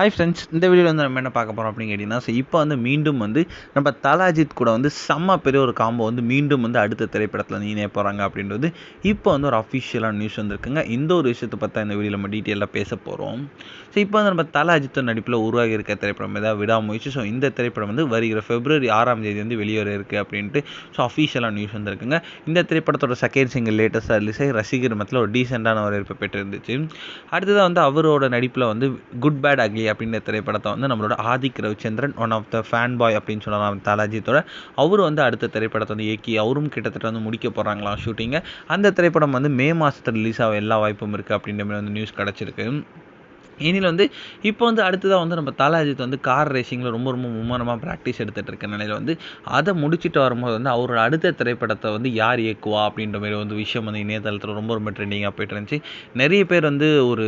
Hi friends, இந்த வீடியோவில் வந்து நம்ம என்ன பார்க்க போகிறோம் அப்படின்னு கேட்டிங்கன்னா, இப்போ வந்து மீண்டும் வந்து நம்ம தல அஜித் கூட வந்து செம்ம பெரிய ஒரு காம்போ வந்து மீண்டும் வந்து அடுத்த திரைப்படத்தில் வந்து இணைய போகிறாங்க அப்படின்றது இப்போ வந்து ஒரு அஃபிஷியலான நியூஸ் வந்துருக்குங்க. இந்த ஒரு விஷயத்தை பற்றி இந்த வீடியோவில் நம்ம டீட்டெயிலாக பேச போகிறோம். ஸோ இப்போ வந்து நம்ம தல அஜித் நடிப்பில் உருவாகி இருக்க திரைப்படம் ஏதாவது விடாமுயற்சி. ஸோ இந்த திரைப்படம் வந்து வருகிற February 6ஆம் தேதி வந்து வெளியேற இருக்குது அப்படின்ட்டு ஸோ அஃபிஷியலான நியூஸ் வந்துருக்குங்க. இந்த திரைப்படத்தோட செகண்ட் சிங்கிள் லேட்டஸ்ட்டாக ரிலீஸ் ஆகி ரசிகர் மத்தியில் ஒரு டீசெண்டான வரவேற்பு பெற்றிருந்துச்சு. அடுத்ததாக வந்து அவரோட நடிப்பில் வந்து குட் பேட் அக்லி அப்படின்ற திரைப்படத்தை வந்து நம்மளோட Adhik Ravichandran, one of the fan boy அப்படின்னு சொல்லலாம் தல அஜித்தோட, அவர் வந்து அடுத்த திரைப்படத்தை வந்து இயக்கி அவரும் கிட்டத்தட்ட வந்து முடிக்க போகிறாங்களாம் ஷூட்டிங்கை. அந்த திரைப்படம் வந்து மே மாதத்தில் ரிலீஸ் ஆக எல்லா வாய்ப்பும் இருக்குது அப்படின்ற மாதிரி வந்து நியூஸ் கிடச்சிருக்கு. இனியில் வந்து இப்போ வந்து அடுத்ததாக வந்து நம்ம தல அஜித் வந்து கார் ரேசிங்கில் ரொம்ப மும்முரமாக ப்ராக்டிஸ் எடுத்துகிட்டு இருக்க நிலையில் வந்து அதை முடிச்சுட்டு வரும்போது வந்து அவரோட அடுத்த திரைப்படத்தை வந்து யார் இயக்குவா அப்படின்ற மாதிரி வந்து விஷயம் வந்து இணையதளத்தில் ரொம்ப ட்ரெண்டிங்காக போய்ட்டு இருந்துச்சு. நிறைய பேர் வந்து ஒரு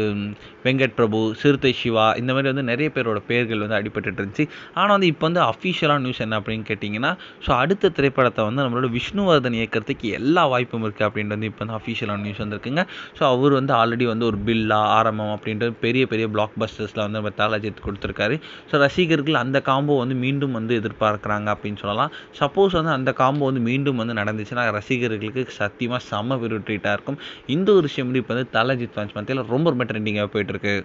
வெங்கட் பிரபு, சிறுத்தை சிவா, இந்த மாதிரி வந்து நிறைய பேரோட பேர்கள் வந்து அடிபட்டு இருந்துச்சு. ஆனால் வந்து இப்போ வந்து அஃபிஷியலான நியூஸ் என்ன அப்படின்னு கேட்டிங்கன்னா, ஸோ அடுத்த திரைப்படத்தை வந்து நம்மளோட விஷ்ணுவர்தன் இயக்கிறதுக்கு எல்லா வாய்ப்பும் இருக்குது அப்படின்றது இப்போ வந்து அஃபிஷியலான நியூஸ் வந்துருக்குங்க. ஸோ அவர் வந்து ஆல்ரெடி வந்து ஒரு பில்லா, ஆரம்பம் அப்படின்ட்டு பெரிய பிளாக் பஸ்டர்ஸில் வந்து நம்ம தல அஜித் கொடுத்துருக்காரு. ஸோ ரசிகர்கள் அந்த காம்போ வந்து மீண்டும் வந்து எதிர்பார்க்குறாங்க அப்படின்னு சொல்லலாம். சப்போஸ் வந்து அந்த காம்போ வந்து மீண்டும் வந்து நடந்துச்சுன்னா ரசிகர்களுக்கு சத்தியமாக செம்ம ட்ரீட்டாக இருக்கும். இந்த ஒரு விஷயம் வந்து இப்போ வந்து தல அஜித் ஃபேன்ஸ் மத்தியில் ரொம்ப ட்ரெண்டிங்காக போயிட்டுருக்கு.